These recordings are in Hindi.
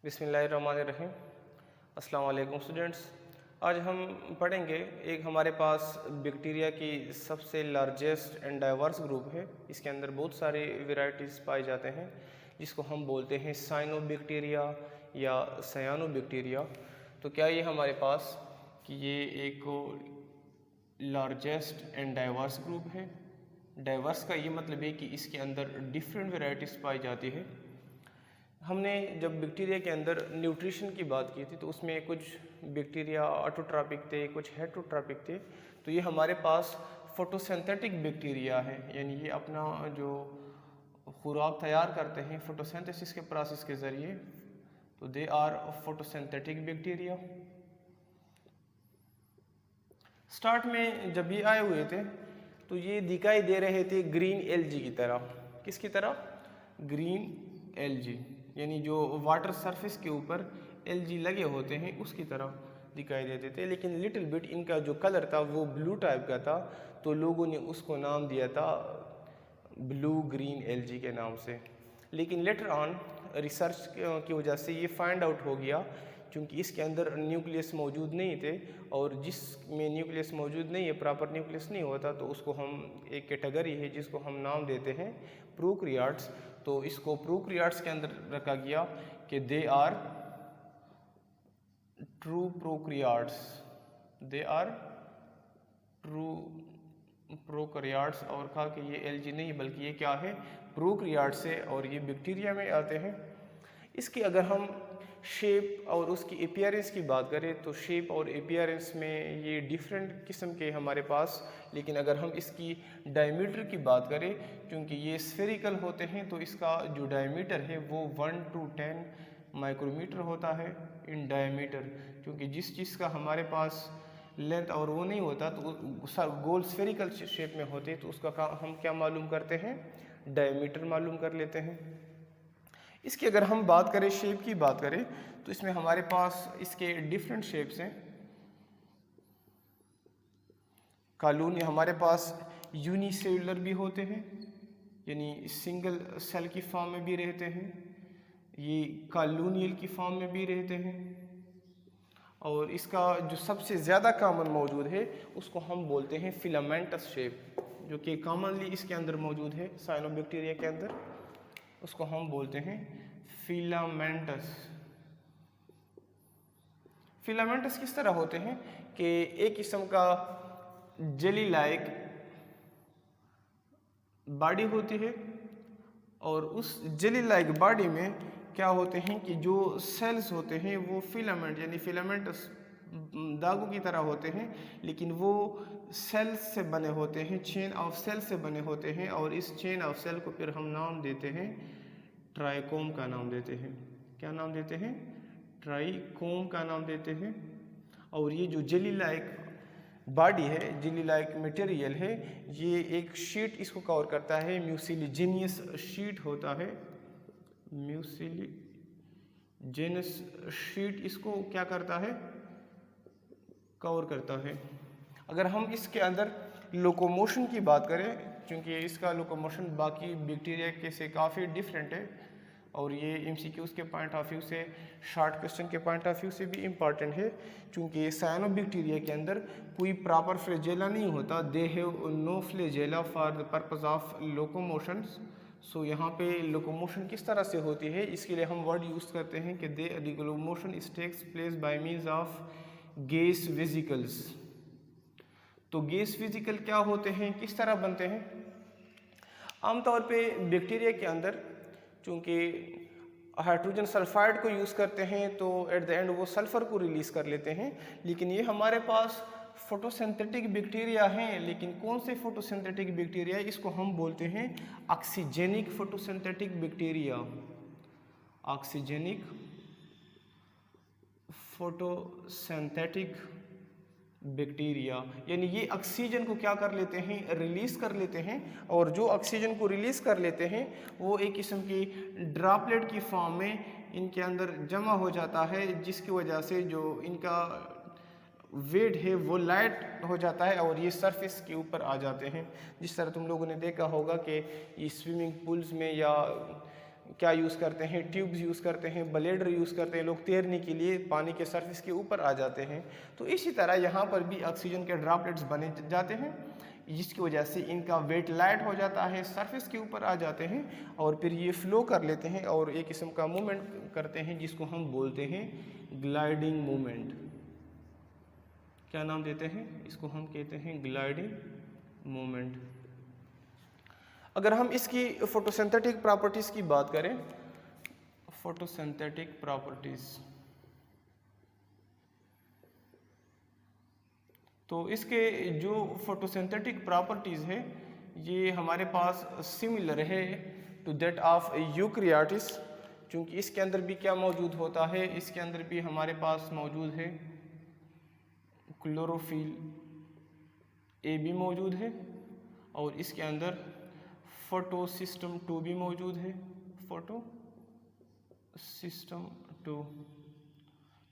बिस्मिल्लाहिर्रहमानिर्रहीम। अस्सलाम वालेकुम स्टूडेंट्स। आज हम पढ़ेंगे एक हमारे पास बैक्टीरिया की सबसे लार्जेस्ट एंड डाइवर्स ग्रुप है। इसके अंदर बहुत सारे वेराइटीज़ पाए जाते हैं जिसको हम बोलते हैं साइनोबैक्टीरिया या सायानोबैक्टीरिया। तो क्या ये हमारे पास कि ये एक लार्जेस्ट एंड डाइवर्स ग्रुप है। डाइवर्स का ये मतलब है कि इसके अंदर डिफरेंट वेराइटीज़ पाई जाती है। हमने जब बैक्टीरिया के अंदर न्यूट्रिशन की बात की थी तो उसमें कुछ बैक्टीरिया ऑटोट्रॉपिक थे, कुछ हेटरोट्रॉपिक थे। तो ये हमारे पास फोटोसिंथेटिक बैक्टीरिया है, यानी ये अपना जो खुराक तैयार करते हैं फोटोसिंथेसिस के प्रोसेस के ज़रिए। तो they are photosynthetic bacteria. Start में जब ये आए हुए थे तो ये दिखाई दे रहे थे ग्रीन एलजी की तरह। किसकी तरह? ग्रीन एलजी, यानी जो वाटर सरफेस के ऊपर एलजी लगे होते हैं उसकी तरह दिखाई देते थे। लेकिन लिटिल बिट इनका जो कलर था वो ब्लू टाइप का था, तो लोगों ने उसको नाम दिया था ब्लू ग्रीन एलजी के नाम से। लेकिन लेटर ऑन रिसर्च की वजह से ये फाइंड आउट हो गया, क्योंकि इसके अंदर न्यूक्लियस मौजूद नहीं थे, और जिसमें न्यूक्लियस मौजूद नहीं है, प्रॉपर न्यूक्लियस नहीं होता, तो उसको हम एक कैटेगरी है जिसको हम नाम देते हैं प्रोकैरियोट्स। तो इसको प्रोकैरियोट्स के अंदर रखा गया कि they are true prokaryotes, they are true prokaryotes. और कहा कि ये एलजी नहीं बल्कि ये क्या है, प्रोकैरियोट्स है, और ये बैक्टीरिया में आते हैं। इसकी अगर हम शेप और उसकी अपीयरेंस की बात करें तो शेप और अपीयरेंस में ये डिफरेंट किस्म के हमारे पास। लेकिन अगर हम इसकी डायमीटर की बात करें, क्योंकि ये स्फेरिकल होते हैं, तो इसका जो डायमीटर है वो 1 to 10 माइक्रोमीटर होता है इन डायमीटर। क्योंकि जिस चीज़ का हमारे पास लेंथ और वो नहीं होता तो गोल स्फेरिकल शेप में होते, तो उसका हम क्या मालूम करते हैं, डायमीटर मालूम कर लेते हैं। इसकी अगर हम बात करें, शेप की बात करें, तो इसमें हमारे पास इसके डिफरेंट शेप्स हैं। कॉलोनी हमारे पास यूनिसेलुलर भी होते हैं, यानी सिंगल सेल की फॉर्म में भी रहते हैं। ये कॉलोनियल की फॉर्म में भी रहते हैं। और इसका जो सबसे ज़्यादा कॉमन मौजूद है उसको हम बोलते हैं फिलामेंटस शेप, जो कि कॉमनली इसके अंदर मौजूद है साइनोबैक्टीरिया के अंदर। उसको हम बोलते हैं फिलामेंटस। फिलामेंटस किस तरह होते हैं कि एक किस्म का जेली लाइक बॉडी होती है, और उस जेली लाइक बॉडी में क्या होते हैं कि जो सेल्स होते हैं वो फिलामेंट यानी फिलामेंटस धागों की तरह होते हैं, लेकिन वो सेल्स से बने होते हैं, चेन ऑफ सेल से बने होते हैं। और इस चेन ऑफ सेल को फिर हम नाम देते हैं ट्राइकोम का नाम देते हैं। क्या नाम देते हैं? ट्राइकोम का नाम देते हैं। और ये जो जेली लाइक बॉडी है, जेली लाइक मटेरियल है, ये एक शीट इसको कवर करता है, म्यूसिलीजेनियस शीट होता है। म्यूसिलीजेनियस शीट इसको क्या करता है, कवर करता है। अगर हम इसके अंदर लोकोमोशन की बात करें, क्योंकि इसका लोकोमोशन बाकी बैक्टीरिया के से काफ़ी डिफरेंट है, और ये एमसीक्यूज़ के पॉइंट ऑफ व्यू से, शॉर्ट क्वेश्चन के पॉइंट ऑफ व्यू से भी इम्पॉर्टेंट है, क्योंकि साइनोबैक्टीरिया के अंदर कोई प्रॉपर फ्लैजेला नहीं होता। They have no flagella for the purpose of locomotion. So यहाँ पे लोकोमोशन किस तरह से होती है, इसके लिए हम वर्ड यूज़ करते हैं कि they locomotion is takes place by means of gas vesicles. तो गैस वेसिकल क्या होते हैं, किस तरह बनते हैं? आमतौर पे बैक्टीरिया के अंदर चूँकि हाइड्रोजन सल्फाइड को यूज़ करते हैं, तो एट द एंड वो सल्फ़र को रिलीज़ कर लेते हैं। लेकिन ये हमारे पास फोटोसिंथेटिक बैक्टीरिया हैं। लेकिन कौन से फोटोसिंथेटिक बैक्टीरिया? इसको हम बोलते हैं oxygenic photosynthetic bacteria. Oxygenic photosynthetic bacteria, यानी ये ऑक्सीजन को क्या कर लेते हैं, रिलीज कर लेते हैं। और जो ऑक्सीजन को रिलीज कर लेते हैं वो एक किस्म की ड्रॉपलेट की फॉर्म में इनके अंदर जमा हो जाता है, जिसकी वजह से जो इनका वेट है वो लाइट हो जाता है और ये सरफेस के ऊपर आ जाते हैं। जिस तरह तुम लोगों ने देखा होगा कि ये स्विमिंग पूल्स में या क्या यूज़ करते हैं, ट्यूब्स यूज़ करते हैं, ब्लेडर यूज़ करते हैं, लोग तैरने के लिए पानी के सरफेस के ऊपर आ जाते हैं। तो इसी तरह यहाँ पर भी ऑक्सीजन के ड्रॉपलेट्स बने जाते हैं, जिसकी वजह से इनका वेट लाइट हो जाता है, सरफेस के ऊपर आ जाते हैं और फिर ये फ्लो कर लेते हैं और एक किस्म का मूवमेंट करते हैं जिसको हम बोलते हैं ग्लाइडिंग मूवमेंट। क्या नाम देते हैं इसको? हम कहते हैं ग्लाइडिंग मूवमेंट। अगर हम इसकी फोटोसिंथेटिक प्रॉपर्टीज़ की बात करें, फोटोसिंथेटिक प्रॉपर्टीज़, तो इसके जो फोटोसिंथेटिक प्रॉपर्टीज़ है ये हमारे पास सिमिलर है टू दैट ऑफ यूकैरियोट्स, क्योंकि इसके अंदर भी क्या मौजूद होता है, इसके अंदर भी हमारे पास मौजूद है क्लोरोफिल ए भी मौजूद है और इसके अंदर फोटोसिस्टम 2 भी मौजूद है, फोटोसिस्टम 2।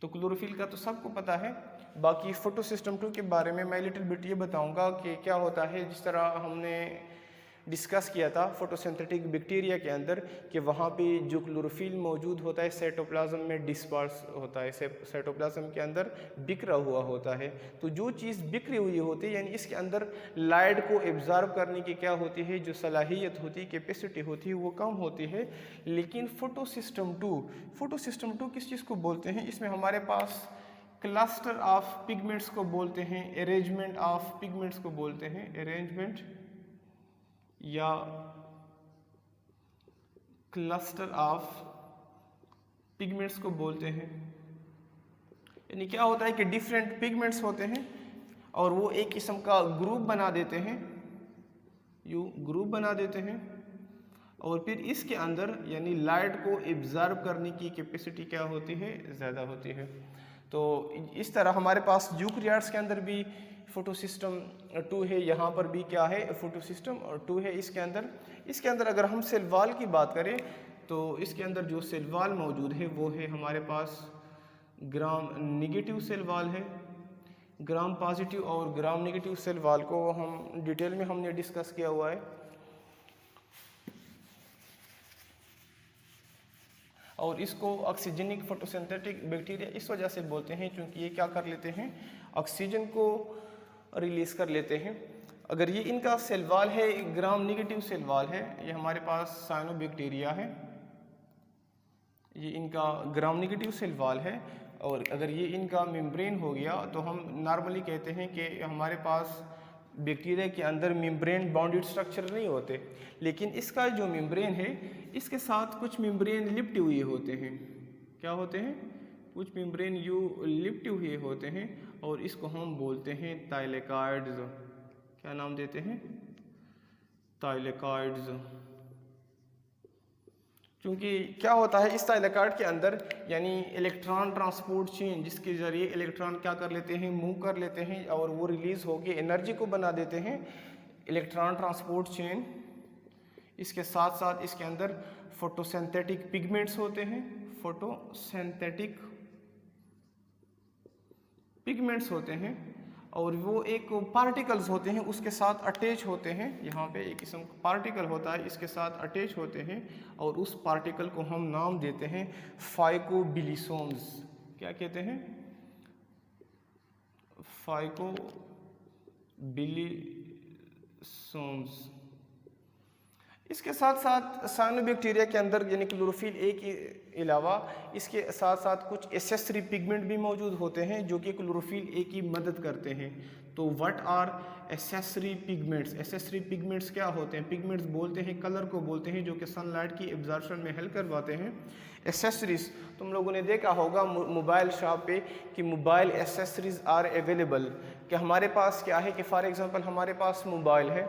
तो क्लोरोफिल का तो सबको पता है, बाकी फोटोसिस्टम 2 के बारे में मैं लिटिल बिट ये बताऊंगा कि क्या होता है। जिस तरह हमने डिस्कस किया था फोटोसिंथेटिक बैक्टीरिया के अंदर कि वहाँ पे जो क्लोरोफिल मौजूद होता है साइटोप्लाज्म में डिस्पर्स होता है, साइटोप्लाज्म के अंदर बिखरा हुआ होता है। तो जो चीज़ बिखरी हुई होती है यानी इसके अंदर लाइट को एब्जॉर्ब करने की क्या होती है, जो सलाहियत होती है, कैपेसिटी होती है, वो कम होती है। लेकिन फोटोसिस्टम 2 किस चीज़ को बोलते हैं? इसमें हमारे पास क्लस्टर ऑफ पिगमेंट्स को बोलते हैं, अरेंजमेंट ऑफ पिगमेंट्स को बोलते हैं, अरेंजमेंट या क्लस्टर ऑफ पिगमेंट्स को बोलते हैं। यानी क्या होता है कि डिफरेंट पिगमेंट्स होते हैं और वो एक किस्म का ग्रुप बना देते हैं, ग्रुप बना देते हैं और फिर इसके अंदर यानी लाइट को एब्जॉर्ब करने की कैपेसिटी क्या होती है, ज़्यादा होती है। तो इस तरह हमारे पास यूकैरियोट्स के अंदर भी फोटोसिस्टम 2 है, यहाँ पर भी क्या है, फोटोसिस्टम 2 है इसके अंदर अगर हम सेल वॉल की बात करें तो इसके अंदर जो सेल वॉल मौजूद है वो है हमारे पास ग्राम नेगेटिव सेल वॉल है, ग्राम पॉजिटिव और ग्राम नेगेटिव सेल वॉल को हम डिटेल में हमने डिस्कस किया हुआ है। और इसको ऑक्सीजनिक फोटोसिंथेटिक बैक्टीरिया इस वजह से बोलते हैं क्योंकि ये क्या कर लेते हैं, ऑक्सीजन को रिलीज कर लेते हैं। अगर ये इनका सेल वॉल है, ग्राम नेगेटिव सेल वॉल है, ये हमारे पास साइनोबैक्टीरिया है, ये इनका ग्राम नेगेटिव सेल वॉल है। और अगर ये इनका मेम्ब्रेन हो गया तो हम नॉर्मली कहते हैं कि हमारे पास बैक्टीरिया के अंदर मेम्ब्रेन बाउंडेड स्ट्रक्चर नहीं होते, लेकिन इसका जो मेम्ब्रेन है इसके साथ कुछ मेम्ब्रेन लिपटे हुए होते हैं। क्या होते हैं? कुछ मेम्ब्रेन लिपटे हुए होते हैं और इसको हम बोलते हैं थाइलेकॉइड्स। क्या नाम देते हैं? थाइलेकॉइड्स। क्योंकि क्या होता है इस थाइलेकॉइड के अंदर यानी इलेक्ट्रॉन ट्रांसपोर्ट चेन, जिसके ज़रिए इलेक्ट्रॉन क्या कर लेते हैं, मूव कर लेते हैं और वो रिलीज़ होकर एनर्जी को बना देते हैं, इलेक्ट्रॉन ट्रांसपोर्ट चेन। इसके साथ साथ इसके अंदर फोटोसिंथेटिक पिगमेंट्स होते हैं, फोटोसिंथेटिक पिगमेंट्स होते हैं और वो एक पार्टिकल्स होते हैं उसके साथ अटैच होते हैं। यहाँ पे एक किस्म का पार्टिकल होता है, इसके साथ अटैच होते हैं और उस पार्टिकल को हम नाम देते हैं फाइकोबिलिसोम्स। क्या कहते हैं? फाइकोबिलिसोम्स। इसके साथ साथ साइनोबैक्टीरिया के अंदर यानी क्लोरोफिल ए के अलावा इसके साथ साथ कुछ एसेसरी पिगमेंट भी मौजूद होते हैं जो कि क्लोरोफिल ए की मदद करते हैं। तो what are accessory pigments? Accessory pigments क्या होते हैं? पिगमेंट्स बोलते हैं कलर को बोलते हैं जो कि सनलाइट की एब्जॉर्प्शन में हेल्प करवाते हैं। एसेसरीज तुम लोगों ने देखा होगा मोबाइल शॉप पे कि मोबाइल एसेसरीज आर अवेलेबल, कि हमारे पास क्या है कि फॉर एग्जांपल हमारे पास मोबाइल है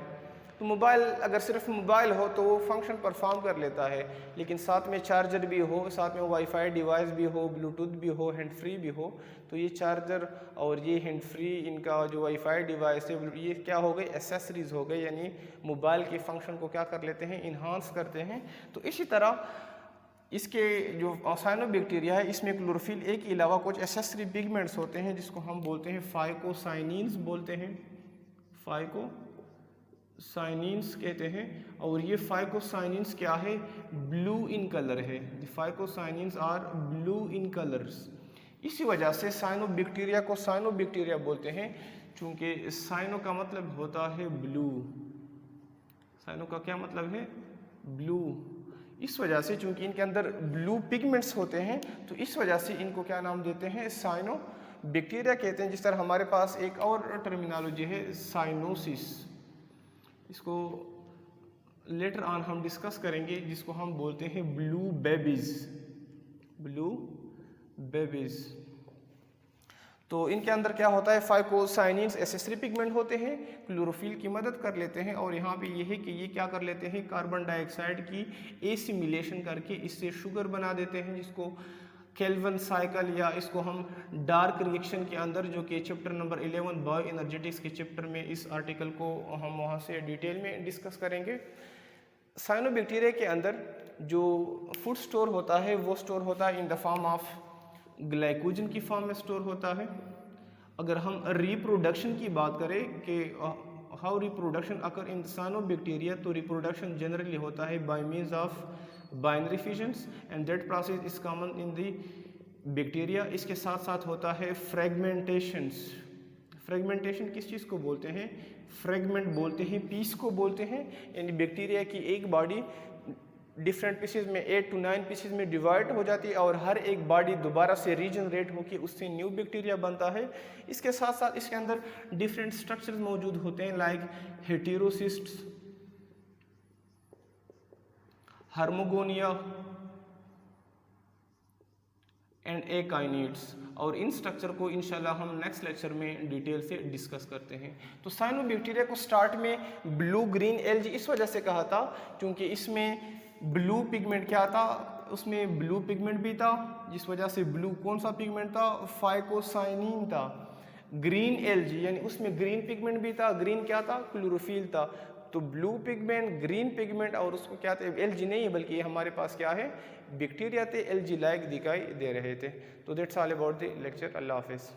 तो मोबाइल अगर सिर्फ मोबाइल हो तो वो फंक्शन परफॉर्म कर लेता है, लेकिन साथ में चार्जर भी हो, साथ में वाईफाई डिवाइस भी हो, ब्लूटूथ भी हो, हैंड फ्री भी हो, तो ये चार्जर और ये हैंड फ्री इनका जो वाईफाई डिवाइस है ये क्या हो गए, एसेसरीज हो गए, यानी मोबाइल के फंक्शन को क्या कर लेते हैं, इन्हांस करते हैं। तो इसी तरह इसके जो साइनोबैक्टीरिया है इसमें क्लोरोफिल ए के अलावा कुछ एसेसरी पिगमेंट्स होते हैं जिसको हम बोलते हैं फाइकोसाइनिन्स बोलते हैं, फाइकोसाइनिन्स। साइनिन्स कहते हैं, और ये फाइकोसाइनिन्स क्या है, ब्लू इन कलर है। The phycocyanins are blue in colours. इसी वजह से साइनोबैक्टीरिया को साइनोबैक्टीरिया बोलते हैं, चूँकि साइनो का मतलब होता है ब्लू। साइनो का क्या मतलब है, ब्लू। इस वजह से चूँकि इनके अंदर ब्लू पिगमेंट्स होते हैं, तो इस वजह से इनको क्या नाम देते हैं, साइनोबैक्टीरिया कहते हैं। जिस तरह हमारे पास एक और टर्मिनोलॉजी है साइनोसिस, इसको लेटर ऑन हम डिस्कस करेंगे, जिसको हम बोलते हैं ब्लू बेबीज। Blue babies. तो इनके अंदर क्या होता है, फाइकोसाइनिन्स एसेसरी पिगमेंट होते हैं, क्लोरोफिल की मदद कर लेते हैं, और यहाँ पे ये है कि ये क्या कर लेते हैं, कार्बन डाइऑक्साइड की एसिमिलेशन करके इससे शुगर बना देते हैं, जिसको केल्विन साइकिल, या इसको हम डार्क रिएक्शन के अंदर, जो कि चैप्टर नंबर 11 बायो एनर्जेटिक्स के चैप्टर में, इस आर्टिकल को हम वहाँ से डिटेल में डिस्कस करेंगे। साइनोबैक्टीरिया के अंदर जो फूड स्टोर होता है वो स्टोर होता है in the form of glycogen की फॉर्म में स्टोर होता है। अगर हम रिप्रोडक्शन की बात करें कि how reproduction occur in cyanobacteria, तो रिप्रोडक्शन जनरली होता है by means of binary fissions, and that process is common in the bacteria. इसके साथ साथ होता है फ्रेगमेंटेशंस। फ्रेगमेंटेशन किस चीज़ को बोलते हैं, फ्रेगमेंट बोलते हैं, पीस को बोलते हैं। यानी बैक्टीरिया की एक बॉडी डिफरेंट पीसेज में 8 to 9 पीसेज में डिवाइड हो जाती है, और हर एक बॉडी दोबारा से रीजनरेट होकर उससे न्यू बैक्टीरिया बनता है। इसके साथ साथ इसके अंदर डिफरेंट स्ट्रक्चर्स मौजूद होते हैं, लाइक हेटेरोसिस्ट्स, हार्मोगोनिया एंड एकाइनिड्स, और इन स्ट्रक्चर को इंशाल्लाह हम नेक्स्ट लेक्चर में डिटेल से डिस्कस करते हैं। तो साइनोबैक्टीरिया को स्टार्ट में ब्लू ग्रीन एल्गी इस वजह से कहा था क्योंकि इसमें ब्लू पिगमेंट क्या था, उसमें ब्लू पिगमेंट भी था, जिस वजह से ब्लू कौन सा पिगमेंट था, फाइकोसाइनिन था। ग्रीन एल्गी यानी उसमें ग्रीन पिगमेंट भी था, ग्रीन क्या था, क्लोरोफिल था। तो ब्लू पिगमेंट, ग्रीन पिगमेंट, और उसको क्या थे, एल्गी नहीं है बल्कि हमारे पास क्या है, बैक्टीरिया थे, एल्गी लाइक दिखाई दे रहे थे। तो that's all about the lecture. अल्लाह हाफिज़।